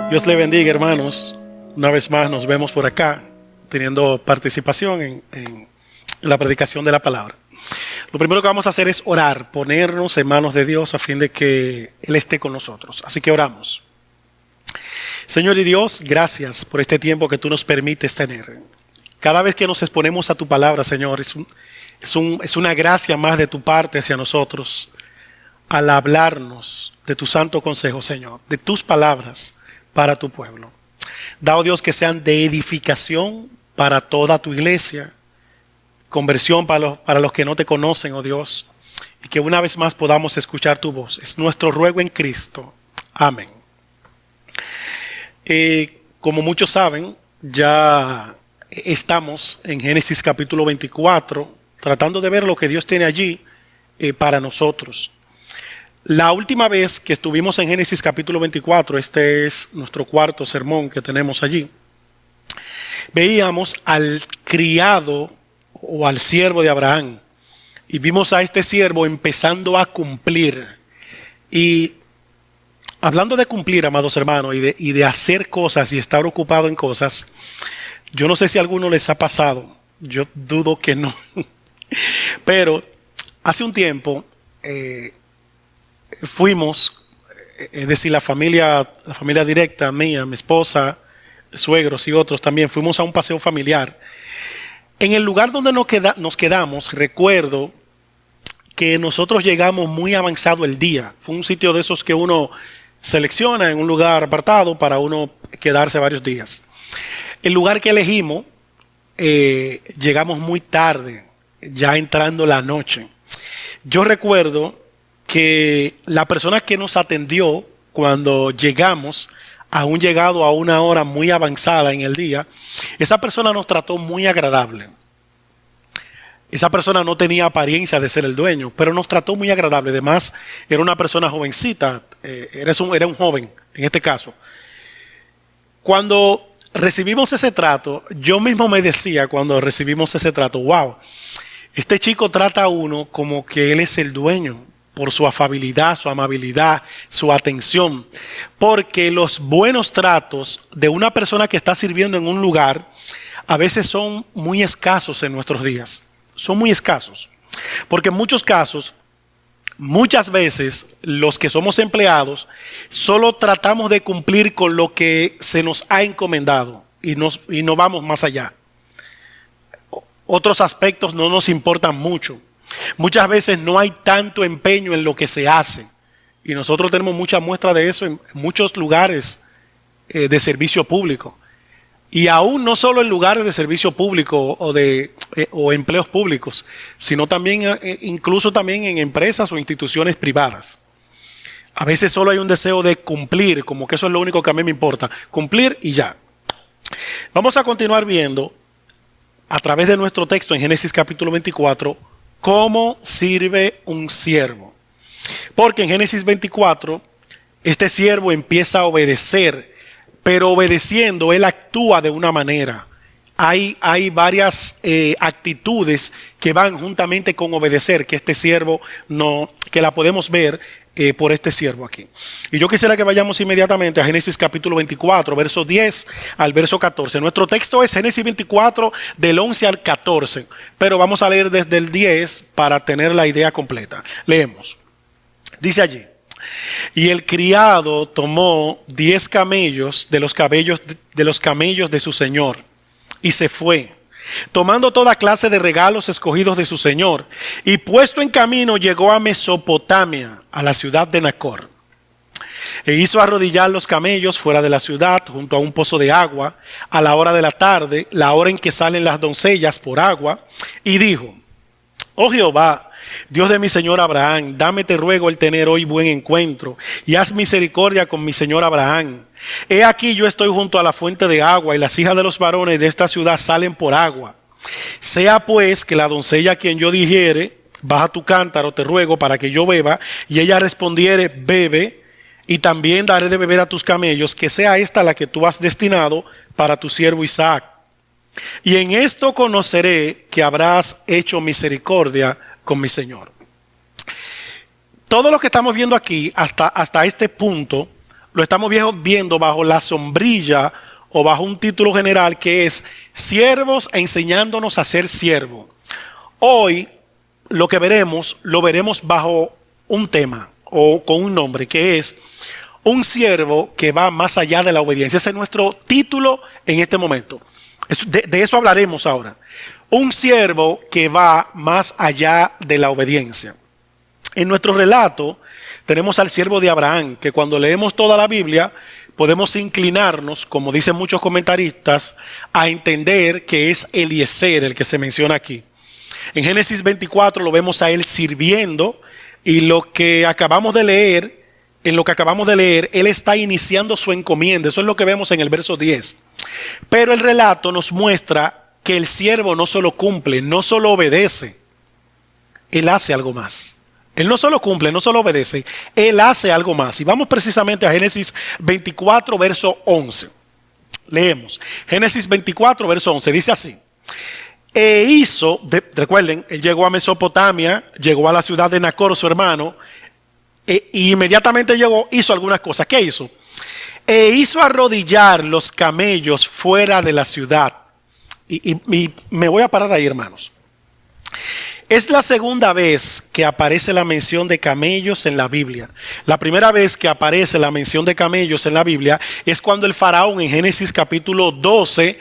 Dios le bendiga, hermanos. Una vez más nos vemos por acá, teniendo participación en la predicación de la palabra. Lo primero que vamos a hacer es orar, ponernos en manos de Dios a fin de que Él esté con nosotros. Así que oramos. Señor y Dios, gracias por este tiempo que tú nos permites tener. Cada vez que nos exponemos a tu palabra, Señor, es una gracia más de tu parte hacia nosotros al hablarnos de tu santo consejo, Señor, de tus palabras para tu pueblo. Da, oh Dios, que sean de edificación para toda tu iglesia, conversión para los que no te conocen, oh Dios, y que una vez más podamos escuchar tu voz. Es nuestro ruego en Cristo. Amén. Como muchos saben, ya estamos en Génesis capítulo 24, tratando de ver lo que Dios tiene allí para nosotros. La última vez que estuvimos en Génesis capítulo 24, este es nuestro cuarto sermón que tenemos allí, veíamos al criado o al siervo de Abraham y vimos a este siervo empezando a cumplir. Y hablando de cumplir, amados hermanos, y de hacer cosas y estar ocupado en cosas, yo no sé si a alguno les ha pasado, yo dudo que no, pero hace un tiempo fuimos, es decir, la familia directa mía, mi esposa, suegros y otros también, fuimos a un paseo familiar. En el lugar donde nos quedamos, recuerdo que nosotros llegamos muy avanzado el día. Fue un sitio de esos que uno selecciona en un lugar apartado para uno quedarse varios días. El lugar que elegimos, llegamos muy tarde, ya entrando la noche. Yo recuerdo que la persona que nos atendió cuando llegamos, aún llegado a una hora muy avanzada en el día, esa persona nos trató muy agradable. Esa persona no tenía apariencia de ser el dueño, pero nos trató muy agradable. Además, era una persona jovencita, era un joven en este caso. Cuando recibimos ese trato, yo mismo me decía cuando recibimos ese trato, wow, este chico trata a uno como que él es el dueño, por su afabilidad, su amabilidad, su atención. Porque los buenos tratos de una persona que está sirviendo en un lugar a veces son muy escasos en nuestros días. Son muy escasos. Porque en muchos casos, muchas veces los que somos empleados solo tratamos de cumplir con lo que se nos ha encomendado y no vamos más allá. Otros aspectos no nos importan mucho. Muchas veces no hay tanto empeño en lo que se hace y nosotros tenemos mucha muestra de eso en muchos lugares de servicio público y aún no solo en lugares de servicio público o empleos públicos, sino también incluso también en empresas o instituciones privadas. A veces solo hay un deseo de cumplir, como que eso es lo único que a mí me importa, cumplir y ya. Vamos a continuar viendo a través de nuestro texto en Génesis capítulo 24 cómo sirve un siervo. Porque en Génesis 24, este siervo empieza a obedecer, pero obedeciendo, él actúa de una manera. Hay varias actitudes que van juntamente con obedecer, que este siervo que la podemos ver por este siervo aquí. Y yo quisiera que vayamos inmediatamente a Génesis capítulo 24, verso 10 al verso 14. Nuestro texto es Génesis 24 del 11 al 14, pero vamos a leer desde el 10 para tener la idea completa. Leemos. Dice allí: y el criado tomó 10 camellos de los camellos de su señor y se fue, tomando toda clase de regalos escogidos de su señor, y puesto en camino llegó a Mesopotamia, a la ciudad de Nacor. E hizo arrodillar los camellos fuera de la ciudad, junto a un pozo de agua, a la hora de la tarde, la hora en que salen las doncellas por agua, y dijo: oh Jehová, Dios de mi señor Abraham, dame te ruego el tener hoy buen encuentro, y haz misericordia con mi señor Abraham. He aquí yo estoy junto a la fuente de agua, y las hijas de los varones de esta ciudad salen por agua. Sea pues que la doncella a quien yo dijere: baja tu cántaro, te ruego, para que yo beba, y ella respondiere: bebe, y también daré de beber a tus camellos, que sea esta la que tú has destinado para tu siervo Isaac. Y en esto conoceré que habrás hecho misericordia con mi señor. Todo lo que estamos viendo aquí hasta este punto lo estamos viendo bajo la sombrilla o bajo un título general que es Siervos enseñándonos a ser siervo. Hoy lo veremos bajo un tema o con un nombre que es un siervo que va más allá de la obediencia. Ese es nuestro título en este momento. De eso hablaremos ahora. Un siervo que va más allá de la obediencia. En nuestro relato tenemos al siervo de Abraham, que cuando leemos toda la Biblia podemos inclinarnos, como dicen muchos comentaristas, a entender que es Eliezer el que se menciona aquí. En Génesis 24 lo vemos a él sirviendo y en lo que acabamos de leer, él está iniciando su encomienda. Eso es lo que vemos en el verso 10. Pero el relato nos muestra que el siervo no solo cumple, no solo obedece, él hace algo más. Él no solo cumple, no solo obedece, él hace algo más. Y vamos precisamente a Génesis 24, verso 11. Leemos. Génesis 24, verso 11. Dice así. Recuerden, él llegó a Mesopotamia, llegó a la ciudad de Nacor, su hermano, y inmediatamente hizo algunas cosas. ¿Qué hizo? Hizo arrodillar los camellos fuera de la ciudad. Y me voy a parar ahí, hermanos. Es la segunda vez que aparece la mención de camellos en la Biblia. La primera vez que aparece la mención de camellos en la Biblia es cuando el faraón en Génesis capítulo 12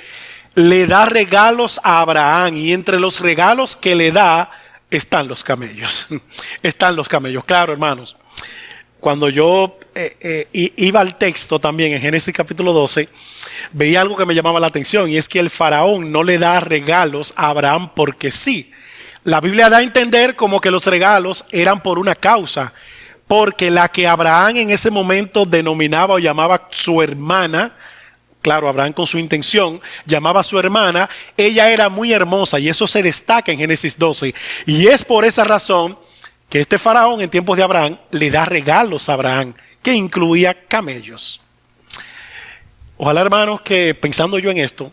le da regalos a Abraham, y entre los regalos que le da están los camellos. Están los camellos, claro, hermanos. Cuando yo iba al texto también en Génesis capítulo 12, veía algo que me llamaba la atención, y es que el faraón no le da regalos a Abraham porque sí. La Biblia da a entender como que los regalos eran por una causa, porque la que Abraham en ese momento denominaba o llamaba su hermana, claro, Abraham con su intención llamaba a su hermana, ella era muy hermosa, y eso se destaca en Génesis 12. Y es por esa razón que este faraón en tiempos de Abraham le da regalos a Abraham, que incluía camellos. Ojalá, hermanos, que pensando yo en esto,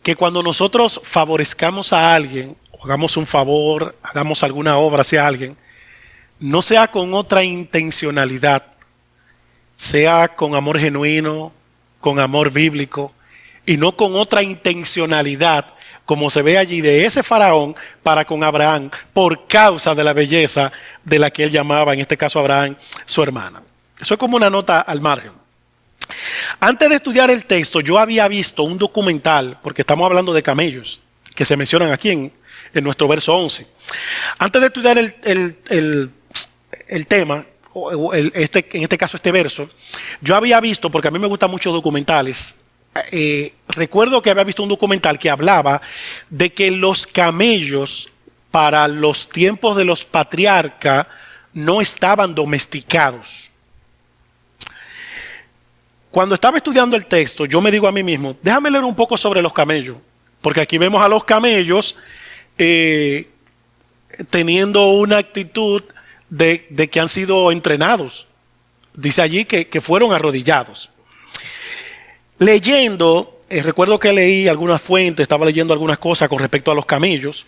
que cuando nosotros favorezcamos a alguien, hagamos un favor, hagamos alguna obra hacia alguien, no sea con otra intencionalidad, sea con amor genuino, con amor bíblico, y no con otra intencionalidad, como se ve allí de ese faraón para con Abraham, por causa de la belleza de la que él llamaba, en este caso Abraham, su hermana. Eso es como una nota al margen. Antes de estudiar el texto, yo había visto un documental, porque estamos hablando de camellos, que se mencionan aquí en nuestro verso 11. Antes de estudiar el tema, en este caso este verso, yo había visto, porque a mí me gustan mucho documentales, recuerdo que había visto un documental que hablaba de que los camellos para los tiempos de los patriarcas no estaban domesticados. Cuando estaba estudiando el texto, yo me digo a mí mismo, déjame leer un poco sobre los camellos, porque aquí vemos a los camellos teniendo una actitud de que han sido entrenados. Dice allí que fueron arrodillados. Leyendo, recuerdo que leí algunas fuentes, estaba leyendo algunas cosas con respecto a los camellos.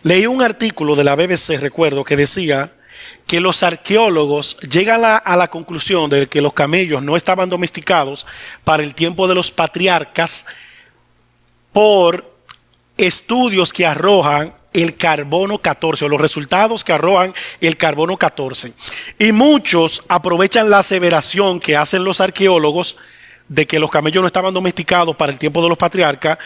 Leí un artículo de la BBC, recuerdo, que decía que los arqueólogos llegan a la conclusión de que los camellos no estaban domesticados para el tiempo de los patriarcas por estudios que arrojan el carbono 14, o los resultados que arrojan el carbono 14. Y muchos aprovechan la aseveración que hacen los arqueólogos de que los camellos no estaban domesticados para el tiempo de los patriarcas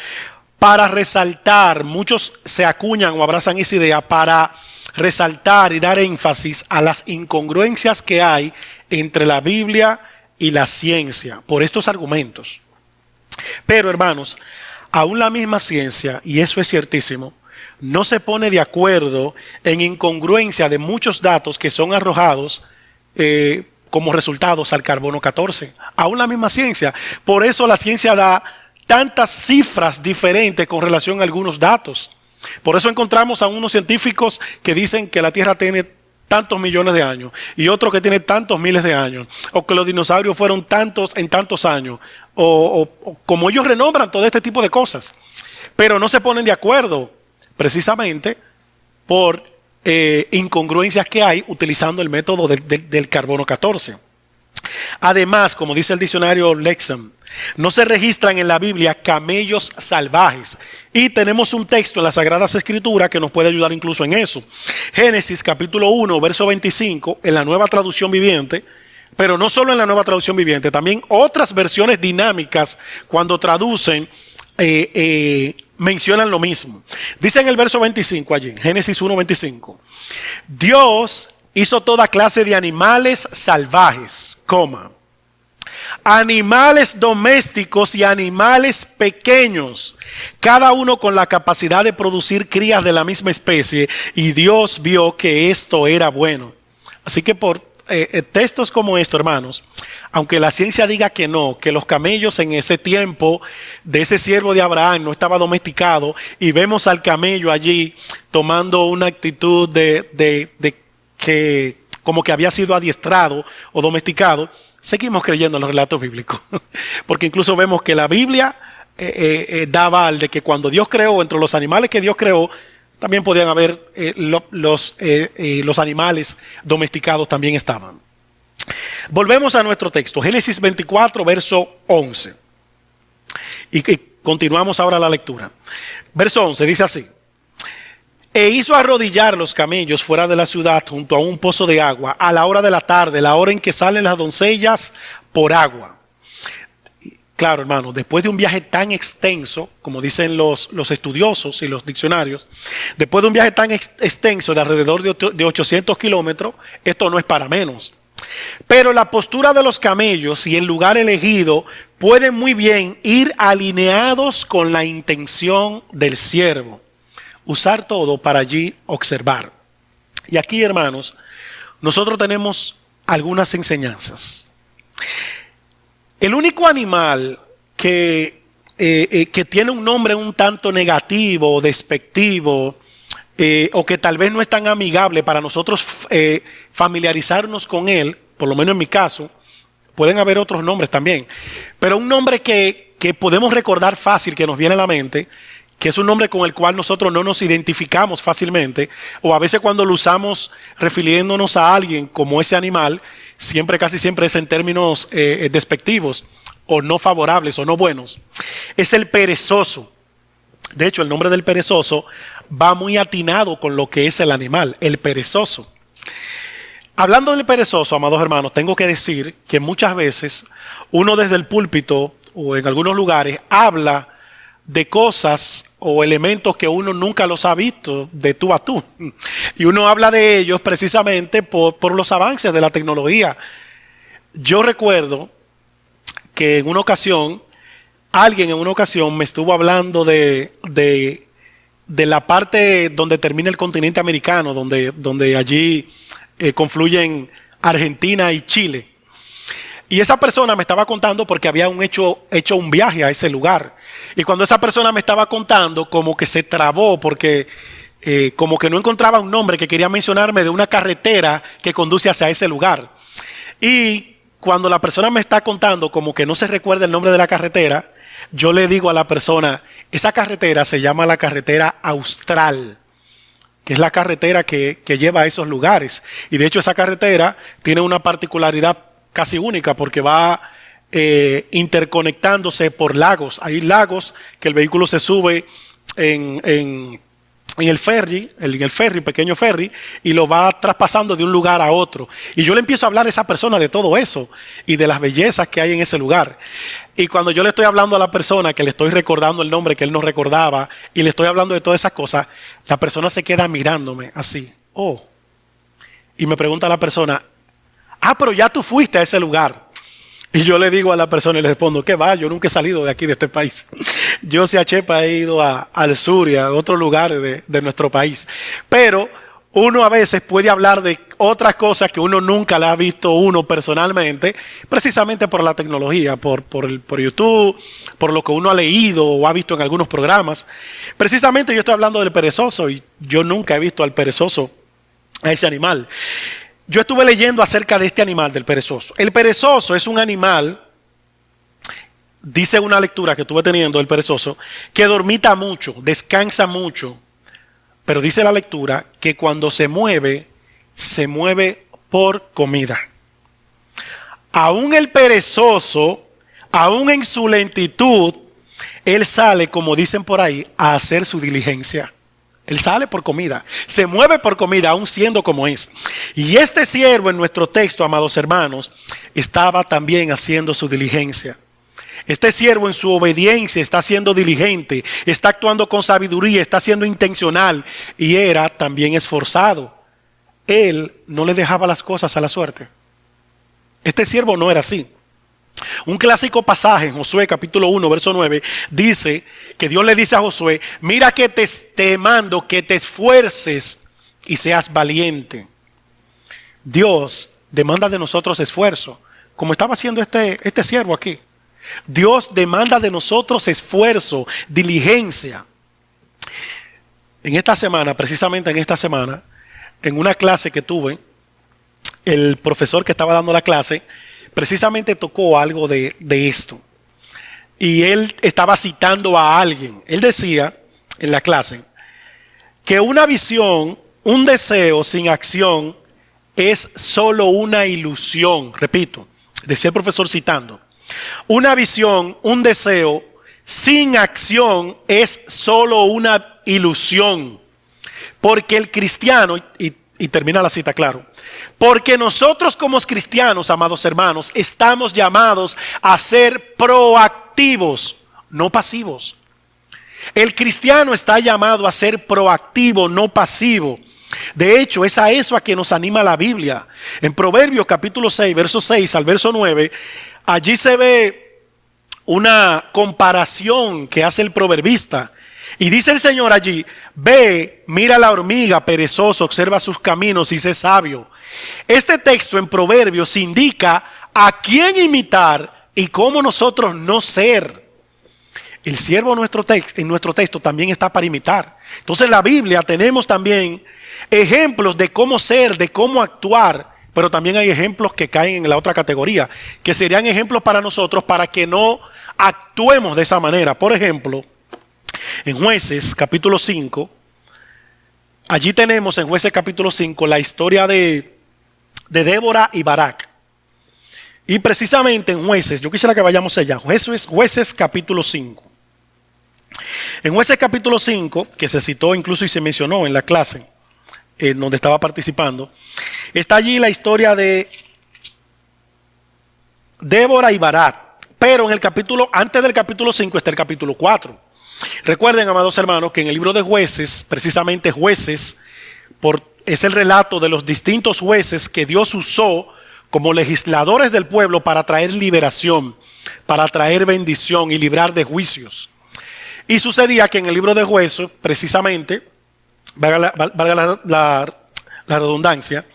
para resaltar, muchos se acuñan o abrazan esa idea para resaltar y dar énfasis a las incongruencias que hay entre la Biblia y la ciencia por estos argumentos. Pero, hermanos, aún la misma ciencia, y eso es ciertísimo, no se pone de acuerdo en incongruencia de muchos datos que son arrojados como resultados al carbono 14. Aún la misma ciencia. Por eso la ciencia da tantas cifras diferentes con relación a algunos datos. Por eso encontramos a unos científicos que dicen que la Tierra tiene tantos millones de años y otro que tiene tantos miles de años, o que los dinosaurios fueron tantos en tantos años, o como ellos renombran todo este tipo de cosas, pero no se ponen de acuerdo precisamente por incongruencias que hay utilizando el método del carbono 14. Además, como dice el diccionario Lexham, no se registran en la Biblia camellos salvajes. Y tenemos un texto en las Sagradas Escrituras que nos puede ayudar incluso en eso. Génesis capítulo 1, verso 25, en la Nueva Traducción Viviente. Pero no solo en la Nueva Traducción Viviente, también otras versiones dinámicas cuando traducen mencionan lo mismo. Dice en el verso 25 allí, Génesis 1, 25. Dios hizo toda clase de animales salvajes, animales domésticos y animales pequeños, cada uno con la capacidad de producir crías de la misma especie, y Dios vio que esto era bueno. Así que por textos como esto, hermanos, aunque la ciencia diga que no, que los camellos en ese tiempo de ese siervo de Abraham no estaba domesticado, y vemos al camello allí tomando una actitud de que como que había sido adiestrado o domesticado, seguimos creyendo en los relatos bíblicos. Porque incluso vemos que la Biblia da aval de que cuando Dios creó, entre los animales que Dios creó, también podían haber los animales domesticados también estaban. Volvemos a nuestro texto, Génesis 24, verso 11. Y continuamos ahora la lectura. Verso 11 dice así: E hizo arrodillar los camellos fuera de la ciudad junto a un pozo de agua a la hora de la tarde, la hora en que salen las doncellas por agua. Claro, hermanos, después de un viaje tan extenso, como dicen los estudiosos y los diccionarios, después de un viaje tan extenso de alrededor de 800 kilómetros, esto no es para menos. Pero la postura de los camellos y el lugar elegido pueden muy bien ir alineados con la intención del siervo. Usar todo para allí observar. Y aquí, hermanos, nosotros tenemos algunas enseñanzas. El único animal que tiene un nombre un tanto negativo o despectivo, o que tal vez no es tan amigable para nosotros familiarizarnos con él, por lo menos en mi caso, pueden haber otros nombres también, pero un nombre que podemos recordar fácil, que nos viene a la mente, que es un nombre con el cual nosotros no nos identificamos fácilmente, o a veces cuando lo usamos refiriéndonos a alguien como ese animal, casi siempre es en términos despectivos, o no favorables, o no buenos. Es el perezoso. De hecho, el nombre del perezoso va muy atinado con lo que es el animal, el perezoso. Hablando del perezoso, amados hermanos, tengo que decir que muchas veces uno desde el púlpito, o en algunos lugares, habla de cosas o elementos que uno nunca los ha visto de tú a tú. Y uno habla de ellos precisamente por los avances de la tecnología. Yo recuerdo que alguien en una ocasión me estuvo hablando de la parte donde termina el continente americano, donde allí confluyen Argentina y Chile. Y esa persona me estaba contando porque había hecho un viaje a ese lugar. Y cuando esa persona me estaba contando, como que se trabó porque como que no encontraba un nombre que quería mencionarme de una carretera que conduce hacia ese lugar. Y cuando la persona me está contando como que no se recuerda el nombre de la carretera, yo le digo a la persona, esa carretera se llama la carretera Austral, que es la carretera que lleva a esos lugares. Y de hecho esa carretera tiene una particularidad casi única porque va interconectándose por lagos. Hay lagos que el vehículo se sube en el ferry, pequeño ferry, y lo va traspasando de un lugar a otro. Y yo le empiezo a hablar a esa persona de todo eso y de las bellezas que hay en ese lugar. Y cuando yo le estoy hablando a la persona, que le estoy recordando el nombre que él no recordaba, y le estoy hablando de todas esas cosas, la persona se queda mirándome así. Y me pregunta a la persona, pero ya tú fuiste a ese lugar. Y yo le digo a la persona y le respondo, ¿qué va? Yo nunca he salido de aquí, de este país. Yo, si a Chepa, he ido al sur y a otros lugares de nuestro país. Pero uno a veces puede hablar de otras cosas que uno nunca le ha visto uno personalmente, precisamente por la tecnología, por YouTube, por lo que uno ha leído o ha visto en algunos programas. Precisamente yo estoy hablando del perezoso y yo nunca he visto al perezoso, a ese animal. Yo estuve leyendo acerca de este animal, del perezoso. El perezoso es un animal, dice una lectura que estuve teniendo del perezoso, que dormita mucho, descansa mucho, pero dice la lectura que cuando se mueve por comida. Aún el perezoso, aún en su lentitud, él sale, como dicen por ahí, a hacer su diligencia. Él sale por comida, se mueve por comida, aún siendo como es. Y este siervo en nuestro texto, amados hermanos, estaba también haciendo su diligencia. Este siervo en su obediencia está siendo diligente, está actuando con sabiduría, está siendo intencional y era también esforzado. Él no le dejaba las cosas a la suerte. Este siervo no era así. Un clásico pasaje en Josué capítulo 1 verso 9 dice que Dios le dice a Josué: mira que te mando que te esfuerces y seas valiente. Dios demanda de nosotros esfuerzo, como estaba haciendo este siervo aquí. Dios demanda de nosotros esfuerzo, diligencia. En esta semana, precisamente en esta semana, en una clase que tuve, el profesor que estaba dando la clase precisamente tocó algo de esto. Y él estaba citando a alguien. Él decía en la clase que una visión, un deseo sin acción es solo una ilusión. Repito, decía el profesor citando. Una visión, un deseo sin acción es solo una ilusión. Porque el cristiano, y termina la cita, claro. Porque nosotros como cristianos, amados hermanos, estamos llamados a ser proactivos, no pasivos. El cristiano está llamado a ser proactivo, no pasivo. De hecho, es a eso a que nos anima la Biblia. En Proverbios capítulo 6, verso 6 al verso 9, allí se ve una comparación que hace el proverbista. Y dice el Señor allí: ve, mira la hormiga, perezoso, observa sus caminos y sé sabio. Este texto en Proverbios indica a quién imitar y cómo nosotros no ser. El siervo en nuestro texto también está para imitar. Entonces en la Biblia tenemos también ejemplos de cómo ser, de cómo actuar, pero también hay ejemplos que caen en la otra categoría, que serían ejemplos para nosotros para que no actuemos de esa manera. Por ejemplo, en Jueces capítulo 5, allí tenemos en Jueces capítulo 5 la historia de Débora y Barak. Y precisamente en Jueces, yo quisiera que vayamos allá, Jueces capítulo 5. En Jueces capítulo 5, que se citó incluso y se mencionó en la clase en donde estaba participando, está allí la historia de Débora y Barak. Pero en el capítulo, antes del capítulo 5 está el capítulo 4. Recuerden, amados hermanos, que en el libro de Jueces, precisamente Jueces, es el relato de los distintos jueces que Dios usó como legisladores del pueblo para traer liberación, para traer bendición y librar de juicios. Y sucedía que en el libro de Jueces, precisamente, valga la redundancia,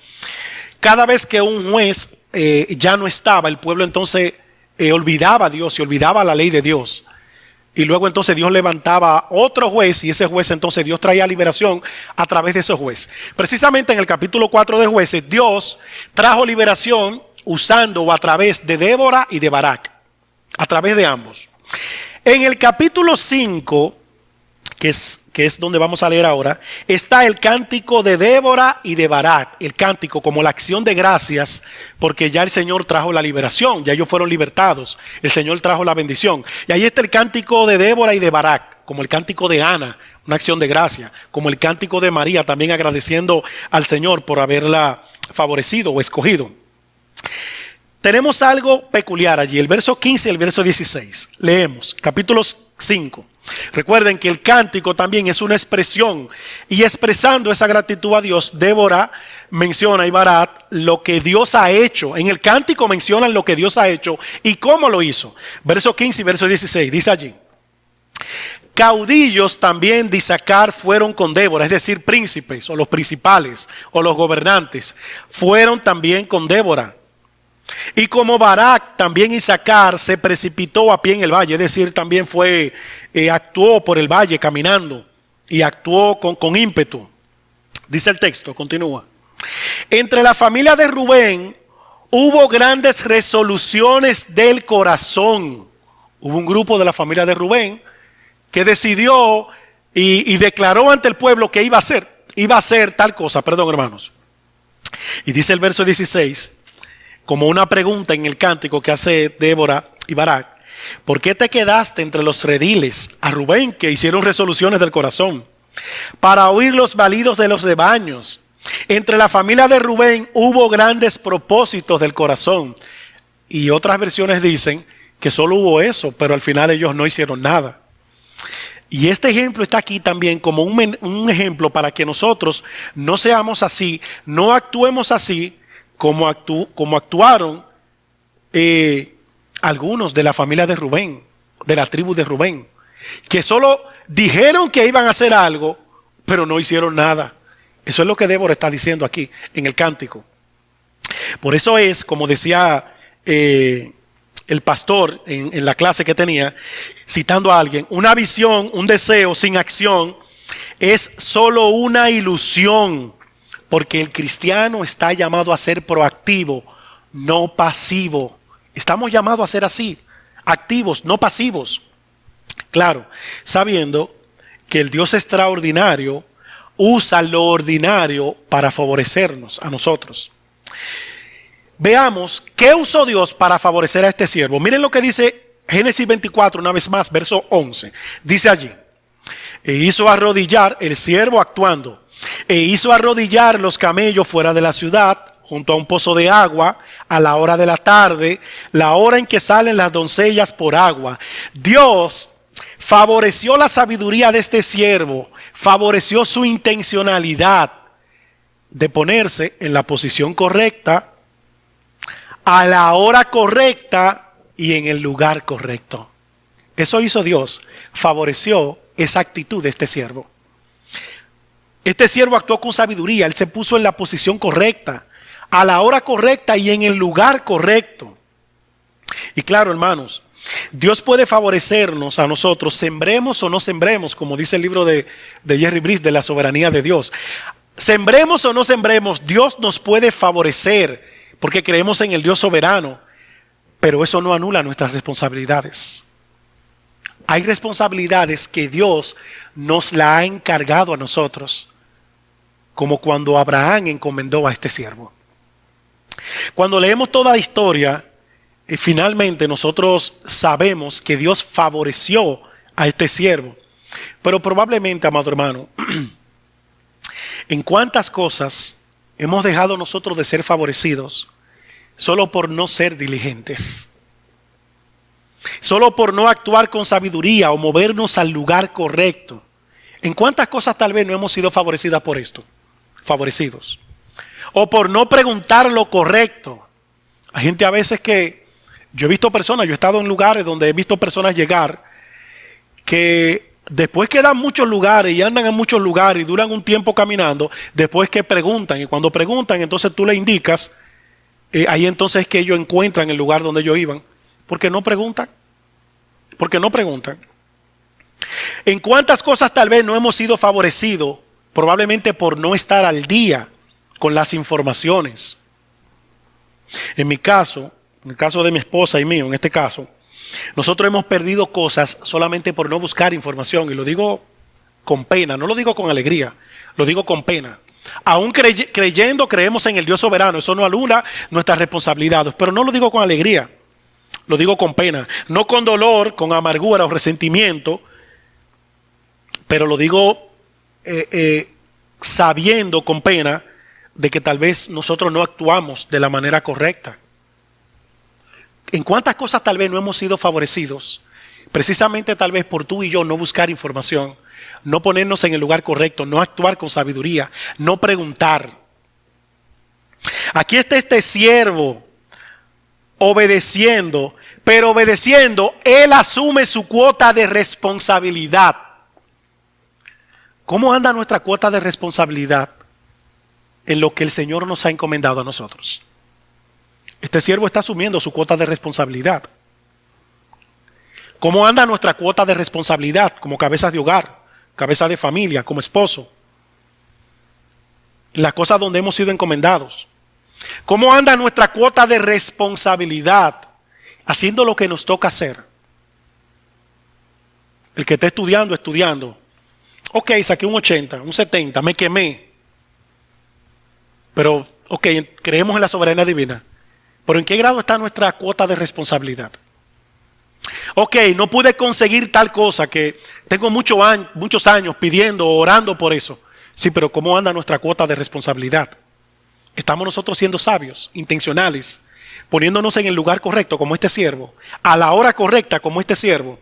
cada vez que un juez ya no estaba, el pueblo entonces olvidaba a Dios y olvidaba la ley de Dios. Y luego entonces Dios levantaba otro juez y ese juez entonces Dios traía liberación a través de ese juez. Precisamente en el capítulo 4 de Jueces, Dios trajo liberación usando o a través de Débora y de Barak, a través de ambos. En el capítulo 5, que es donde vamos a leer ahora, está el cántico de Débora y de Barak. El cántico como la acción de gracias, porque ya el Señor trajo la liberación, ya ellos fueron libertados, el Señor trajo la bendición. Y ahí está el cántico de Débora y de Barak, como el cántico de Ana, una acción de gracia, como el cántico de María, también agradeciendo al Señor por haberla favorecido o escogido. Tenemos algo peculiar allí, el verso 15 y el verso 16. Leemos, capítulo 5. Recuerden que el cántico también es una expresión, y expresando esa gratitud a Dios, Débora menciona y Barak lo que Dios ha hecho. En el cántico mencionan lo que Dios ha hecho y cómo lo hizo. Verso 15 y verso 16 dice allí: caudillos también de Isaacar fueron con Débora, es decir, príncipes o los principales o los gobernantes fueron también con Débora. Y como Barak, también Isaacar se precipitó a pie en el valle, es decir, también actuó por el valle caminando y actuó con ímpetu. Dice el texto, continúa. Entre la familia de Rubén hubo grandes resoluciones del corazón. Hubo un grupo de la familia de Rubén que decidió y declaró ante el pueblo que iba a hacer tal cosa, perdón hermanos. Y dice el verso 16, como una pregunta en el cántico que hace Débora y Barak. ¿Por qué te quedaste entre los rediles a Rubén, que hicieron resoluciones del corazón, para oír los balidos de los rebaños? Entre la familia de Rubén hubo grandes propósitos del corazón. Y otras versiones dicen que solo hubo eso, pero al final ellos no hicieron nada. Y este ejemplo está aquí también como un ejemplo para que nosotros no seamos así, no actuemos así como actuaron algunos de la familia de Rubén, de la tribu de Rubén, que solo dijeron que iban a hacer algo, pero no hicieron nada. Eso es lo que Débora está diciendo aquí en el cántico. Por eso es, como decía el pastor en la clase que tenía, citando a alguien, una visión, un deseo sin acción es solo una ilusión, porque el cristiano está llamado a ser proactivo, no pasivo. Estamos llamados a ser así, activos, no pasivos. Claro, sabiendo que el Dios extraordinario usa lo ordinario para favorecernos a nosotros. Veamos qué usó Dios para favorecer a este siervo. Miren lo que dice Génesis 24, una vez más, verso 11. Dice allí: e hizo arrodillar el siervo actuando, e hizo arrodillar los camellos fuera de la ciudad, junto a un pozo de agua, a la hora de la tarde, la hora en que salen las doncellas por agua. Dios favoreció la sabiduría de este siervo, favoreció su intencionalidad de ponerse en la posición correcta, a la hora correcta y en el lugar correcto. Eso hizo Dios, favoreció esa actitud de este siervo. Este siervo actuó con sabiduría, él se puso en la posición correcta, a la hora correcta y en el lugar correcto. Y claro, hermanos, Dios puede favorecernos a nosotros, sembremos o no sembremos, como dice el libro de Jerry Brice, de la soberanía de Dios. Sembremos o no sembremos, Dios nos puede favorecer, porque creemos en el Dios soberano, pero eso no anula nuestras responsabilidades. Hay responsabilidades que Dios nos la ha encargado a nosotros, como cuando Abraham encomendó a este siervo. Cuando leemos toda la historia, finalmente nosotros sabemos que Dios favoreció a este siervo. Pero probablemente, amado hermano, en cuántas cosas hemos dejado nosotros de ser favorecidos solo por no ser diligentes, solo por no actuar con sabiduría o movernos al lugar correcto. ¿En cuántas cosas tal vez no hemos sido favorecidos por esto? Favorecidos. O por no preguntar lo correcto. Hay gente a veces que, yo he visto personas, yo he estado en lugares donde he visto personas llegar que después que dan muchos lugares y andan en muchos lugares y duran un tiempo caminando, después que preguntan, y cuando preguntan entonces tú le indicas, ahí entonces es que ellos encuentran el lugar donde ellos iban. ¿Por qué no preguntan? ¿Por qué no preguntan? ¿En cuántas cosas tal vez no hemos sido favorecidos? Probablemente por no estar al día con las informaciones. En mi caso, en el caso de mi esposa y mío, en este caso, nosotros hemos perdido cosas solamente por no buscar información. Y lo digo con pena, no lo digo con alegría, lo digo con pena. Aún creyendo, creemos en el Dios soberano. Eso no anula nuestras responsabilidades, pero no lo digo con alegría, lo digo con pena. No con dolor, con amargura o resentimiento, pero lo digo sabiendo con pena de que tal vez nosotros no actuamos de la manera correcta. ¿En cuántas cosas tal vez no hemos sido favorecidos? Precisamente tal vez por tú y yo no buscar información, no ponernos en el lugar correcto, no actuar con sabiduría, no preguntar. Aquí está este siervo obedeciendo, pero obedeciendo, él asume su cuota de responsabilidad. ¿Cómo anda nuestra cuota de responsabilidad en lo que el Señor nos ha encomendado a nosotros? Este siervo está asumiendo su cuota de responsabilidad. ¿Cómo anda nuestra cuota de responsabilidad como cabezas de hogar, cabeza de familia, como esposo? Las cosas donde hemos sido encomendados. ¿Cómo anda nuestra cuota de responsabilidad haciendo lo que nos toca hacer? El que esté estudiando, estudiando. Ok, saqué un 80, un 70, me quemé. Pero, ok, creemos en la soberanía divina. Pero ¿en qué grado está nuestra cuota de responsabilidad? Ok, no pude conseguir tal cosa que tengo muchos años pidiendo, orando por eso. Sí, pero ¿cómo anda nuestra cuota de responsabilidad? ¿Estamos nosotros siendo sabios, intencionales, poniéndonos en el lugar correcto como este siervo, a la hora correcta como este siervo?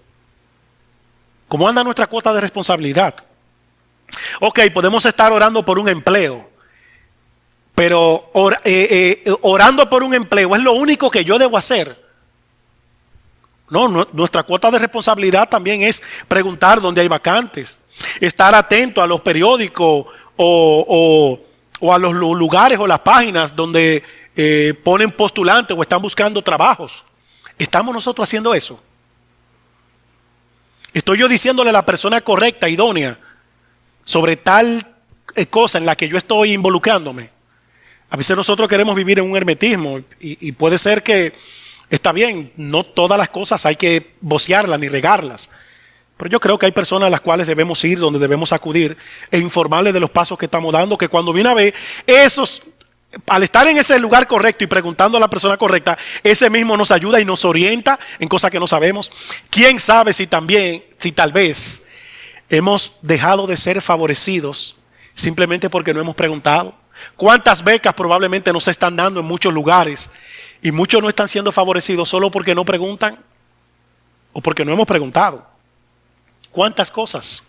¿Cómo anda nuestra cuota de responsabilidad? Ok, podemos estar orando por un empleo, pero orando por un empleo es lo único que yo debo hacer. No, nuestra cuota de responsabilidad también es preguntar dónde hay vacantes, estar atento a los periódicos o a los lugares o las páginas donde ponen postulantes o están buscando trabajos. ¿Estamos nosotros haciendo eso? ¿Estoy yo diciéndole a la persona correcta, idónea, sobre tal cosa en la que yo estoy involucrándome? A veces nosotros queremos vivir en un hermetismo y puede ser que está bien, no todas las cosas hay que vocearlas ni regarlas. Pero yo creo que hay personas a las cuales debemos ir, donde debemos acudir e informarles de los pasos que estamos dando, que cuando viene a ver, al estar en ese lugar correcto y preguntando a la persona correcta, ese mismo nos ayuda y nos orienta en cosas que no sabemos. ¿Quién sabe si tal vez hemos dejado de ser favorecidos simplemente porque no hemos preguntado? ¿Cuántas becas probablemente nos están dando en muchos lugares y muchos no están siendo favorecidos solo porque no preguntan o porque no hemos preguntado? ¿Cuántas cosas?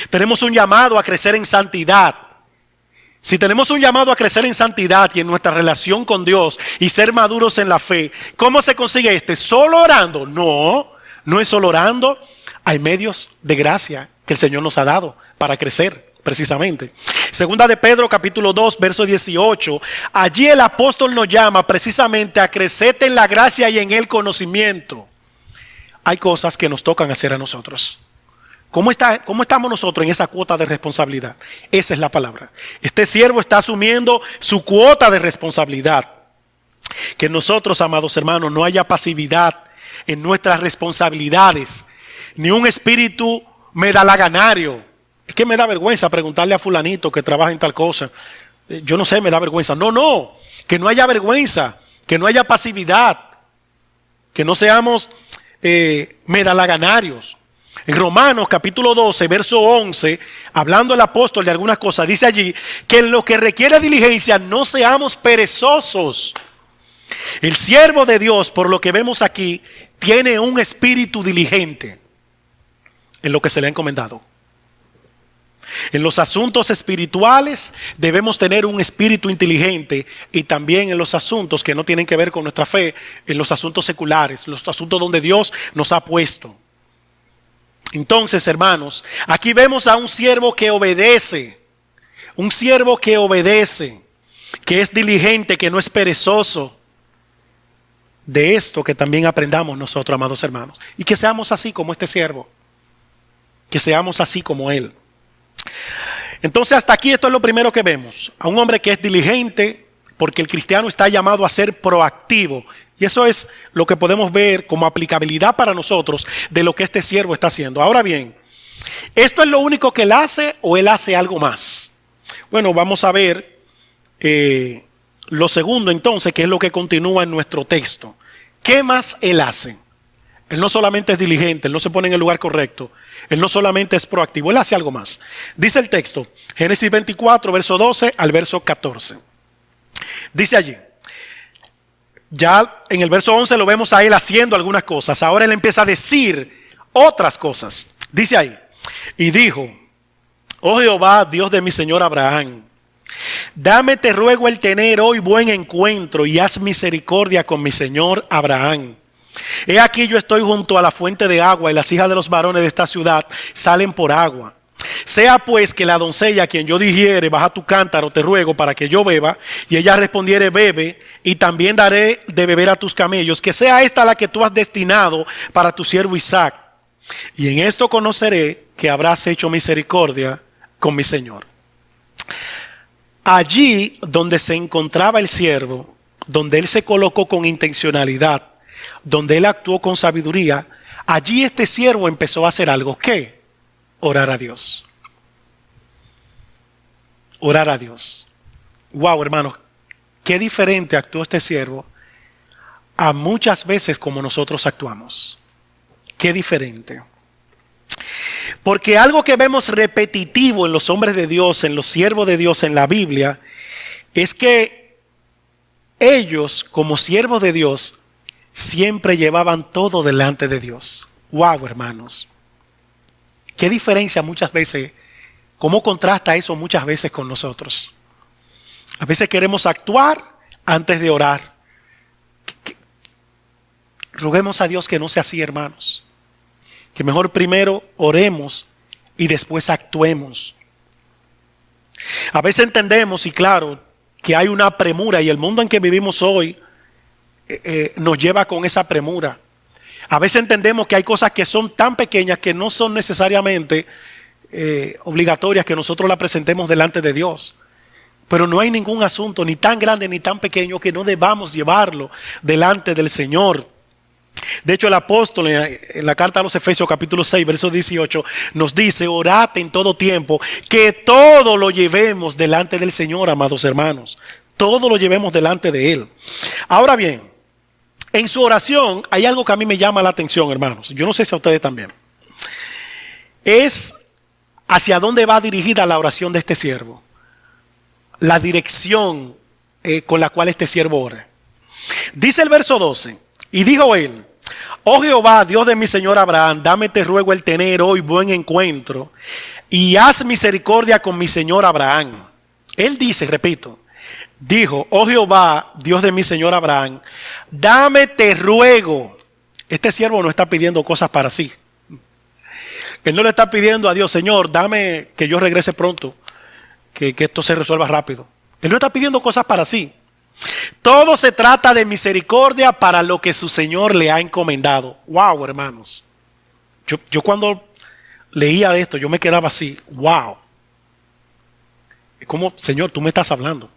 Tenemos un llamado a crecer en santidad. Si tenemos un llamado a crecer en santidad y en nuestra relación con Dios y ser maduros en la fe, ¿cómo se consigue este? ¿Solo orando? No, no es solo orando. Hay medios de gracia que el Señor nos ha dado para crecer, precisamente. Segunda de Pedro, capítulo 2, verso 18. Allí el apóstol nos llama precisamente a crecer en la gracia y en el conocimiento. Hay cosas que nos tocan hacer a nosotros. ¿Cómo estamos nosotros en esa cuota de responsabilidad? Esa es la palabra. Este siervo está asumiendo su cuota de responsabilidad. Que nosotros, amados hermanos, no haya pasividad en nuestras responsabilidades, ni un espíritu medalaganario. Es que me da vergüenza preguntarle a fulanito que trabaja en tal cosa. Yo no sé, me da vergüenza. No, que no haya vergüenza, que no haya pasividad, que no seamos medalaganarios. En Romanos capítulo 12, verso 11, hablando el apóstol de algunas cosas, dice allí que en lo que requiere diligencia no seamos perezosos. El siervo de Dios, por lo que vemos aquí, tiene un espíritu diligente en lo que se le ha encomendado. En los asuntos espirituales debemos tener un espíritu inteligente y también en los asuntos que no tienen que ver con nuestra fe, en los asuntos seculares, los asuntos donde Dios nos ha puesto. Entonces, hermanos, aquí vemos a un siervo que obedece, que es diligente, que no es perezoso. De esto que también aprendamos nosotros, amados hermanos, y que seamos así como este siervo, que seamos así como él. Entonces, hasta aquí esto es lo primero que vemos, a un hombre que es diligente, porque el cristiano está llamado a ser proactivo. Y eso es lo que podemos ver como aplicabilidad para nosotros de lo que este siervo está haciendo. Ahora bien, ¿esto es lo único que él hace o él hace algo más? Bueno, vamos a ver lo segundo entonces, que es lo que continúa en nuestro texto. ¿Qué más él hace? Él no solamente es diligente, él no se pone en el lugar correcto, él no solamente es proactivo, él hace algo más. Dice el texto, Génesis 24, verso 12 al verso 14. Dice allí, ya en el verso 11 lo vemos a él haciendo algunas cosas. Ahora él empieza a decir otras cosas. Dice ahí, y dijo, oh Jehová, Dios de mi señor Abraham, dame, te ruego, el tener hoy buen encuentro y haz misericordia con mi señor Abraham. He aquí yo estoy junto a la fuente de agua y las hijas de los varones de esta ciudad salen por agua. Sea pues que la doncella a quien yo dijere, baja tu cántaro, te ruego, para que yo beba, y ella respondiere, bebe, y también daré de beber a tus camellos, que sea esta la que tú has destinado para tu siervo Isaac. Y en esto conoceré que habrás hecho misericordia con mi señor. Allí donde se encontraba el siervo, donde él se colocó con intencionalidad, donde él actuó con sabiduría, allí este siervo empezó a hacer algo. ¿Qué? Orar a Dios. Orar a Dios. Wow, hermano, qué diferente actuó este siervo a muchas veces como nosotros actuamos. Qué diferente. Porque algo que vemos repetitivo en los hombres de Dios, en los siervos de Dios en la Biblia, es que ellos, como siervos de Dios, siempre llevaban todo delante de Dios. Wow, hermanos. Qué diferencia muchas veces, cómo contrasta eso muchas veces con nosotros. A veces queremos actuar antes de orar. Roguemos a Dios que no sea así, hermanos. Que mejor primero oremos y después actuemos. A veces entendemos, y claro, que hay una premura y el mundo en que vivimos hoy nos lleva con esa premura. A veces entendemos que hay cosas que son tan pequeñas que no son necesariamente obligatorias que nosotros las presentemos delante de Dios. Pero no hay ningún asunto ni tan grande ni tan pequeño que no debamos llevarlo delante del Señor. De hecho, el apóstol en la carta a los Efesios capítulo 6, verso 18, nos dice: orad en todo tiempo, que todo lo llevemos delante del Señor, amados hermanos. Todo lo llevemos delante de Él. Ahora bien, en su oración hay algo que a mí me llama la atención, hermanos. Yo no sé si a ustedes también. Es hacia dónde va dirigida la oración de este siervo. La dirección con la cual este siervo ora. Dice el verso 12: y dijo él: oh Jehová, Dios de mi señor Abraham, dame te ruego el tener hoy buen encuentro y haz misericordia con mi señor Abraham. Él dice, repito, dijo: oh Jehová, Dios de mi señor Abraham, dame te ruego. Este siervo no está pidiendo cosas para sí. Él no le está pidiendo a Dios: Señor, dame que yo regrese pronto, que esto se resuelva rápido. Él no está pidiendo cosas para sí. Todo se trata de misericordia para lo que su Señor le ha encomendado. Wow, hermanos. Yo cuando leía de esto, yo me quedaba así. Wow. Es como, Señor, tú me estás hablando.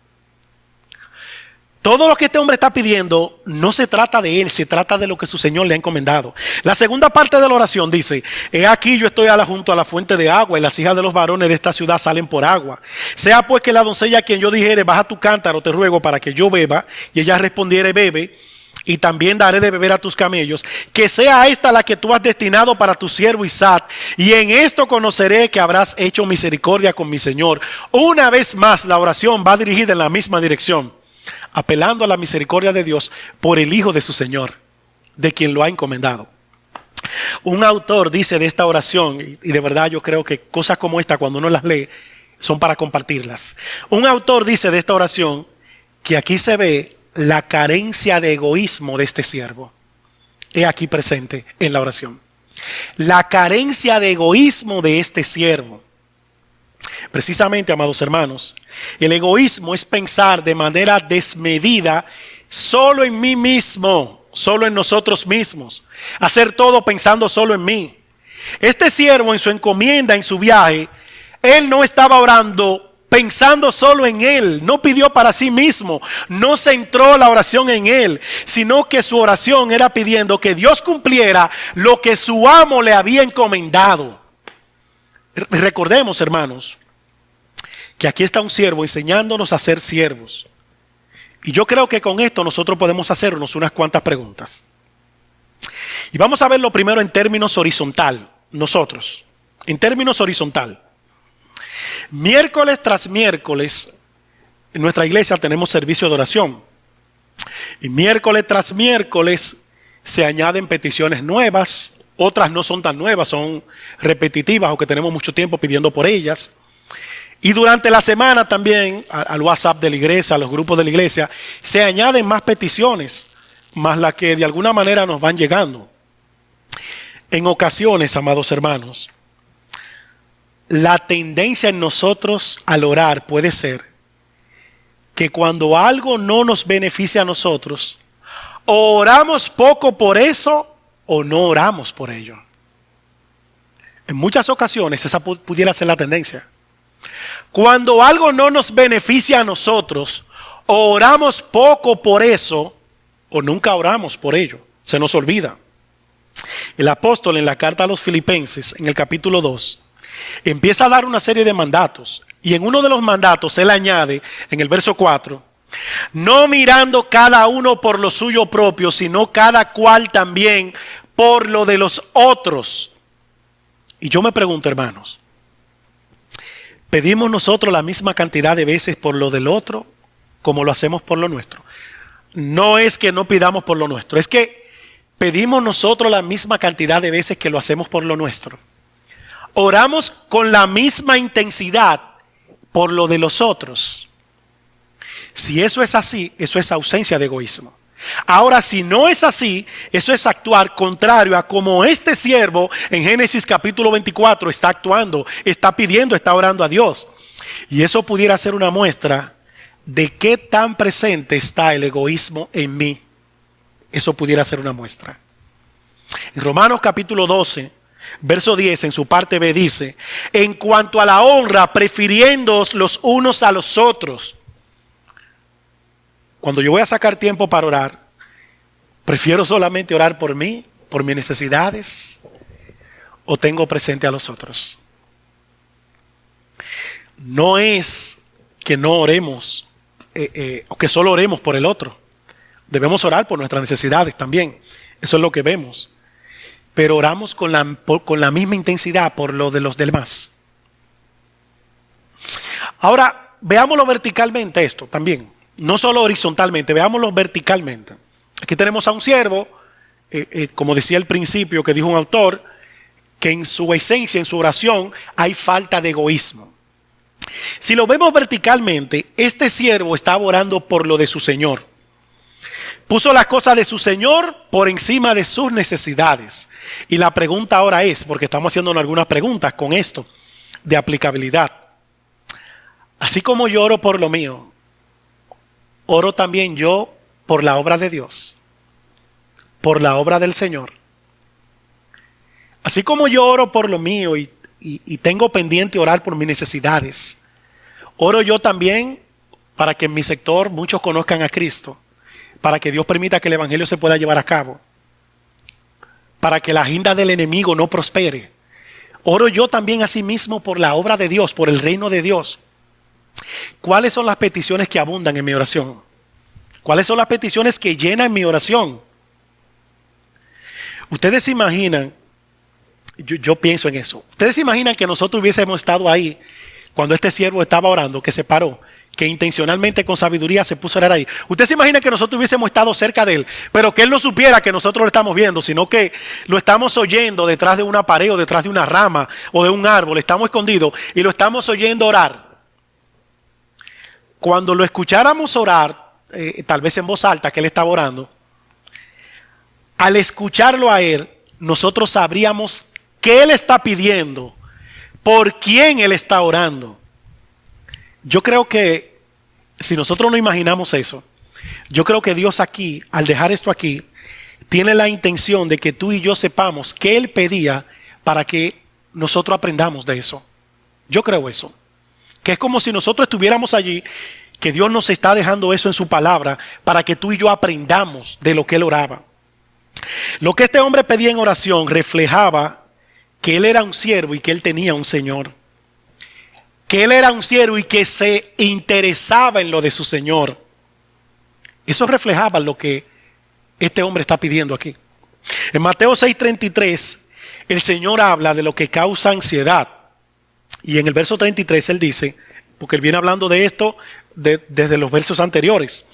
Todo lo que este hombre está pidiendo no se trata de él, se trata de lo que su Señor le ha encomendado. La segunda parte de la oración dice: he aquí yo estoy junto a la fuente de agua y las hijas de los varones de esta ciudad salen por agua. Sea pues que la doncella a quien yo dijere: baja tu cántaro, te ruego, para que yo beba, y ella respondiere: bebe, y también daré de beber a tus camellos, que sea esta la que tú has destinado para tu siervo Isaac, y en esto conoceré que habrás hecho misericordia con mi Señor. Una vez más la oración va dirigida en la misma dirección, apelando a la misericordia de Dios por el Hijo de su Señor, de quien lo ha encomendado. Un autor dice de esta oración, y de verdad yo creo que cosas como esta, cuando uno las lee, son para compartirlas. Un autor dice de esta oración que aquí se ve la carencia de egoísmo de este siervo. He aquí presente en la oración. La carencia de egoísmo de este siervo. Precisamente, amados hermanos, el egoísmo es pensar de manera desmedida solo en mí mismo, solo en nosotros mismos, hacer todo pensando solo en mí. Este siervo, en su encomienda, en su viaje, él no estaba orando pensando solo en él, no pidió para sí mismo, no centró la oración en él, sino que su oración era pidiendo que Dios cumpliera lo que su amo le había encomendado. Recordemos, hermanos, que aquí está un siervo enseñándonos a ser siervos. Y yo creo que con esto nosotros podemos hacernos unas cuantas preguntas. Y vamos a verlo primero en términos horizontal, nosotros, en términos horizontal. Miércoles tras miércoles, en nuestra iglesia tenemos servicio de oración. Y miércoles tras miércoles se añaden peticiones nuevas. Otras no son tan nuevas, son repetitivas o que tenemos mucho tiempo pidiendo por ellas. Y durante la semana también al WhatsApp de la iglesia, a los grupos de la iglesia, se añaden más peticiones, más las que de alguna manera nos van llegando. En ocasiones, amados hermanos, la tendencia en nosotros al orar puede ser que cuando algo no nos beneficia a nosotros, o oramos poco por eso o no oramos por ello. En muchas ocasiones esa pudiera ser la tendencia. Cuando algo no nos beneficia a nosotros, o oramos poco por eso o nunca oramos por ello. Se nos olvida. El apóstol en la carta a los Filipenses, en el capítulo 2, empieza a dar una serie de mandatos. Y en uno de los mandatos él añade en el verso 4, no mirando cada uno por lo suyo propio, sino cada cual también por lo de los otros. Y yo me pregunto, hermanos, ¿pedimos nosotros la misma cantidad de veces por lo del otro como lo hacemos por lo nuestro? No es que no pidamos por lo nuestro, es que pedimos nosotros la misma cantidad de veces que lo hacemos por lo nuestro. Oramos con la misma intensidad por lo de los otros. Si eso es así, eso es ausencia de egoísmo. Ahora, si no es así, eso es actuar contrario a como este siervo en Génesis capítulo 24 está actuando, está pidiendo, está orando a Dios. Y eso pudiera ser una muestra de qué tan presente está el egoísmo en mí. Eso pudiera ser una muestra. En Romanos capítulo 12, verso 10, en su parte B dice, en cuanto a la honra, prefiriéndoos los unos a los otros. Cuando yo voy a sacar tiempo para orar, prefiero solamente orar por mí, por mis necesidades, o tengo presente a los otros. No es que no oremos, o que solo oremos por el otro. Debemos orar por nuestras necesidades también. Eso es lo que vemos. Pero oramos con la misma intensidad por lo de los demás. Ahora, veámoslo verticalmente esto también. No solo horizontalmente, veámoslo verticalmente. Aquí tenemos a un siervo, como decía al principio, que dijo un autor, que en su esencia, en su oración, hay falta de egoísmo. Si lo vemos verticalmente, este siervo estaba orando por lo de su Señor. Puso las cosas de su Señor por encima de sus necesidades. Y la pregunta ahora es, porque estamos haciendo algunas preguntas con esto, de aplicabilidad. Así como yo oro por lo mío, oro también yo por la obra de Dios, por la obra del Señor. Así como yo oro por lo mío y tengo pendiente orar por mis necesidades, oro yo también para que en mi sector muchos conozcan a Cristo, para que Dios permita que el evangelio se pueda llevar a cabo, para que la agenda del enemigo no prospere. Oro yo también asimismo por la obra de Dios, por el reino de Dios. ¿Cuáles son las peticiones que abundan en mi oración? ¿Cuáles son las peticiones que llenan mi oración? Ustedes se imaginan, yo pienso en eso, ustedes se imaginan que nosotros hubiésemos estado ahí cuando este siervo estaba orando, que se paró, que intencionalmente con sabiduría se puso a orar ahí. Usted se imagina que nosotros hubiésemos estado cerca de él, pero que él no supiera que nosotros lo estamos viendo, sino que lo estamos oyendo detrás de una pared o detrás de una rama o de un árbol, estamos escondidos y lo estamos oyendo orar. Cuando lo escucháramos orar, tal vez en voz alta que él estaba orando, al escucharlo a él, nosotros sabríamos qué él está pidiendo, por quién él está orando. Yo creo que si nosotros no imaginamos eso, yo creo que Dios aquí, al dejar esto aquí, tiene la intención de que tú y yo sepamos qué él pedía para que nosotros aprendamos de eso. Yo creo eso. Que es como si nosotros estuviéramos allí, que Dios nos está dejando eso en su palabra para que tú y yo aprendamos de lo que él oraba. Lo que este hombre pedía en oración reflejaba que él era un siervo y que él tenía un Señor. Que él era un siervo y que se interesaba en lo de su Señor. Eso reflejaba lo que este hombre está pidiendo aquí. En Mateo 6:33, el Señor habla de lo que causa ansiedad. Y en el verso 33 él dice, porque él viene hablando de esto desde los versos anteriores.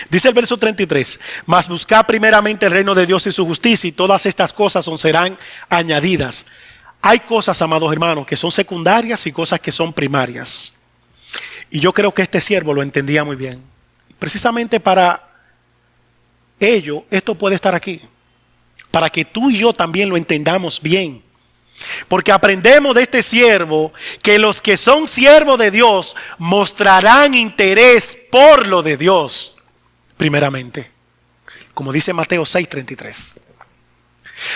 Dice el verso 33, mas buscad primeramente el reino de Dios y su justicia, y todas estas cosas os serán añadidas. Hay cosas, amados hermanos, que son secundarias y cosas que son primarias. Y yo creo que este siervo lo entendía muy bien. Precisamente para ello, esto puede estar aquí. Para que tú y yo también lo entendamos bien. Porque aprendemos de este siervo que los que son siervos de Dios mostrarán interés por lo de Dios, primeramente. Como dice Mateo 6:33.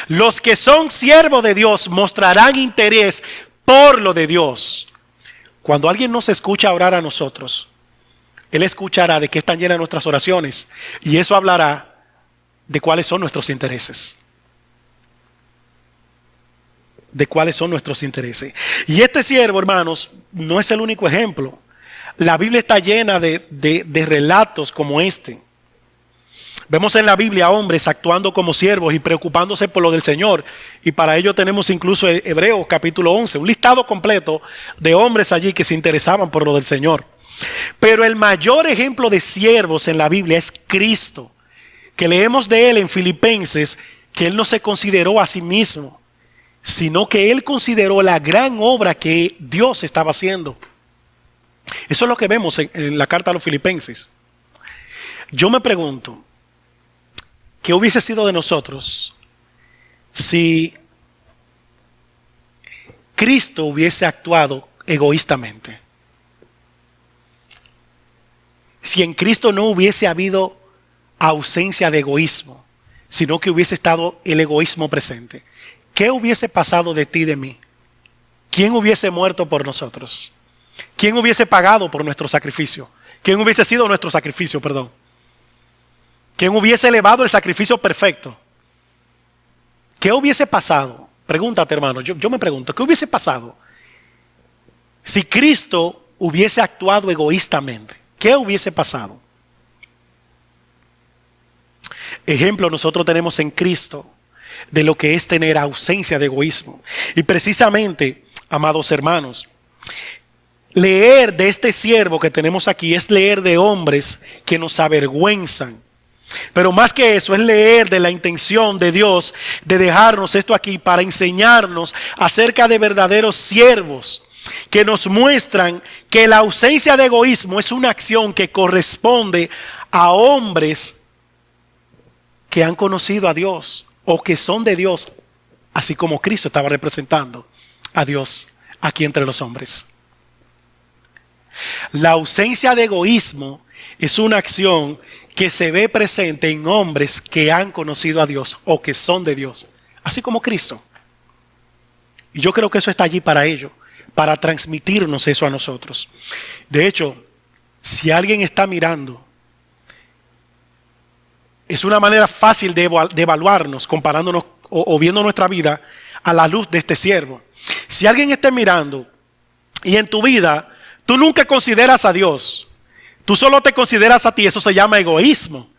Los que son siervos de Dios mostrarán interés por lo de Dios. Cuando alguien nos escucha orar a nosotros, él escuchará de qué están llenas nuestras oraciones y eso hablará de cuáles son nuestros intereses. de cuáles son nuestros intereses. Y este siervo, hermanos, no es el único ejemplo. La Biblia está llena de relatos como este. Vemos en la Biblia hombres actuando como siervos y preocupándose por lo del Señor. Y para ello tenemos incluso Hebreos capítulo 11, un listado completo de hombres allí que se interesaban por lo del Señor. Pero el mayor ejemplo de siervos en la Biblia es Cristo, que leemos de él en Filipenses, que él no se consideró a sí mismo, sino que él consideró la gran obra que Dios estaba haciendo. Eso es lo que vemos en la carta a los Filipenses. Yo me pregunto, ¿qué hubiese sido de nosotros si Cristo hubiese actuado egoístamente? Si en Cristo no hubiese habido ausencia de egoísmo, sino que hubiese estado el egoísmo presente, ¿qué hubiese pasado de ti y de mí? ¿Quién hubiese muerto por nosotros? ¿Quién hubiese pagado por nuestro sacrificio? ¿Quién hubiese sido nuestro sacrificio, perdón? ¿Quién hubiese elevado el sacrificio perfecto? ¿Qué hubiese pasado? Pregúntate, hermano, yo me pregunto, ¿qué hubiese pasado si Cristo hubiese actuado egoístamente? ¿Qué hubiese pasado? Ejemplo nosotros tenemos en Cristo de lo que es tener ausencia de egoísmo. Y precisamente, amados hermanos, leer de este siervo que tenemos aquí es leer de hombres que nos avergüenzan. Pero más que eso, es leer de la intención de Dios de dejarnos esto aquí para enseñarnos acerca de verdaderos siervos que nos muestran que la ausencia de egoísmo es una acción que corresponde a hombres que han conocido a Dios o que son de Dios, así como Cristo estaba representando a Dios aquí entre los hombres. La ausencia de egoísmo es una acción que se ve presente en hombres que han conocido a Dios o que son de Dios, así como Cristo. Y yo creo que eso está allí para ello, para transmitirnos eso a nosotros. De hecho, si alguien está mirando, es una manera fácil de evaluarnos, comparándonos o viendo nuestra vida a la luz de este siervo. Si alguien está mirando y en tu vida tú nunca consideras a Dios, tú solo te consideras a ti, eso se llama egoísmo.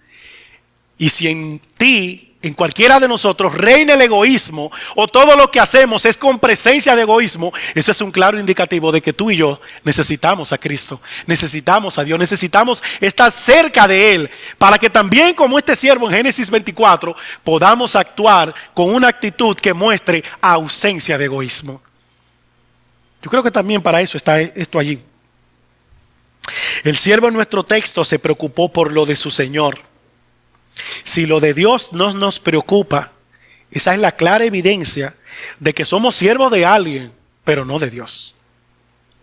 Y si en ti, en cualquiera de nosotros, reina el egoísmo, o todo lo que hacemos es con presencia de egoísmo, eso es un claro indicativo de que tú y yo necesitamos a Cristo, necesitamos a Dios, necesitamos estar cerca de Él, para que también, como este siervo en Génesis 24, podamos actuar con una actitud que muestre ausencia de egoísmo. Yo creo que también para eso está esto allí. El siervo en nuestro texto se preocupó por lo de su Señor. Si lo de Dios no nos preocupa, esa es la clara evidencia de que somos siervos de alguien, pero no de Dios.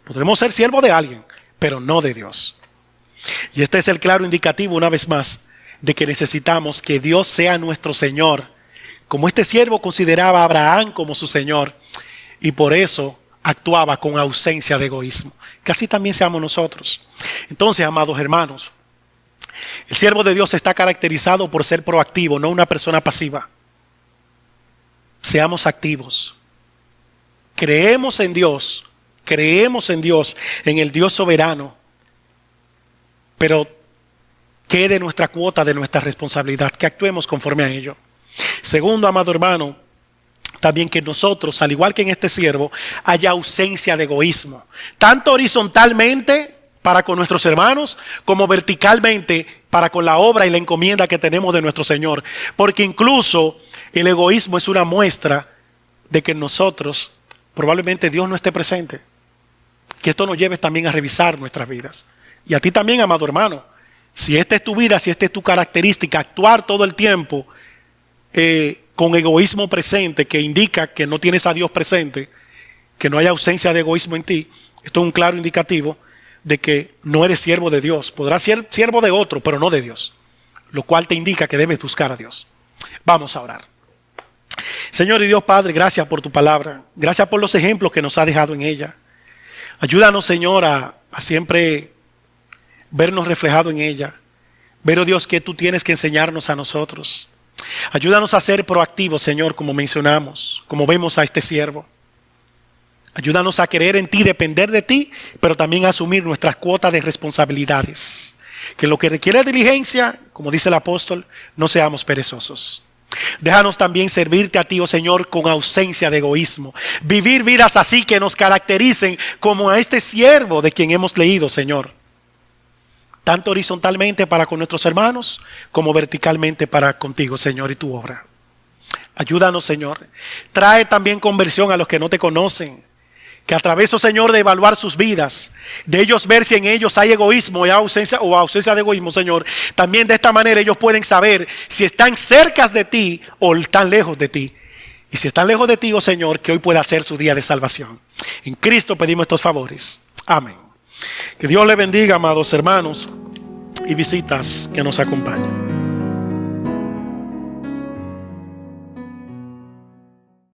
Podremos ser siervos de alguien, pero no de Dios. Y este es el claro indicativo, una vez más, de que necesitamos que Dios sea nuestro Señor, como este siervo consideraba a Abraham como su Señor, y por eso actuaba con ausencia de egoísmo. Que así también seamos nosotros. Entonces, amados hermanos, el siervo de Dios está caracterizado por ser proactivo, no una persona pasiva. Seamos activos. Creemos en Dios, en el Dios soberano, pero ¿qué de nuestra cuota, de nuestra responsabilidad? Que actuemos conforme a ello. Segundo, amado hermano, también que nosotros, al igual que en este siervo, haya ausencia de egoísmo, tanto horizontalmente para con nuestros hermanos, como verticalmente para con la obra y la encomienda que tenemos de nuestro Señor. Porque incluso el egoísmo es una muestra de que en nosotros probablemente Dios no esté presente. Que esto nos lleve también a revisar nuestras vidas. Y a ti también, amado hermano, si esta es tu vida, si esta es tu característica, actuar todo el tiempo con egoísmo presente, que indica que no tienes a Dios presente, que no hay ausencia de egoísmo en ti, esto es un claro indicativo de que no eres siervo de Dios. Podrás ser siervo de otro, pero no de Dios, lo cual te indica que debes buscar a Dios. Vamos a orar. Señor y Dios Padre, gracias por tu palabra, gracias por los ejemplos que nos ha dejado en ella. Ayúdanos, Señor, a siempre vernos reflejados en ella, ver, oh Dios, que tú tienes que enseñarnos a nosotros. Ayúdanos a ser proactivos, Señor, como mencionamos, como vemos a este siervo. Ayúdanos a creer en ti, depender de ti, pero también a asumir nuestras cuotas de responsabilidades. Que en lo que requiere diligencia, como dice el apóstol, no seamos perezosos. Déjanos también servirte a ti, oh Señor, con ausencia de egoísmo. Vivir vidas así que nos caractericen como a este siervo de quien hemos leído, Señor. Tanto horizontalmente para con nuestros hermanos, como verticalmente para contigo, Señor, y tu obra. Ayúdanos, Señor. Trae también conversión a los que no te conocen. Que a través, oh Señor, de evaluar sus vidas, de ellos ver si en ellos hay egoísmo o ausencia de egoísmo, Señor. También de esta manera ellos pueden saber si están cerca de ti o están lejos de ti. Y si están lejos de ti, oh Señor, que hoy pueda ser su día de salvación. En Cristo pedimos estos favores. Amén. Que Dios le bendiga, amados hermanos y visitas que nos acompañan.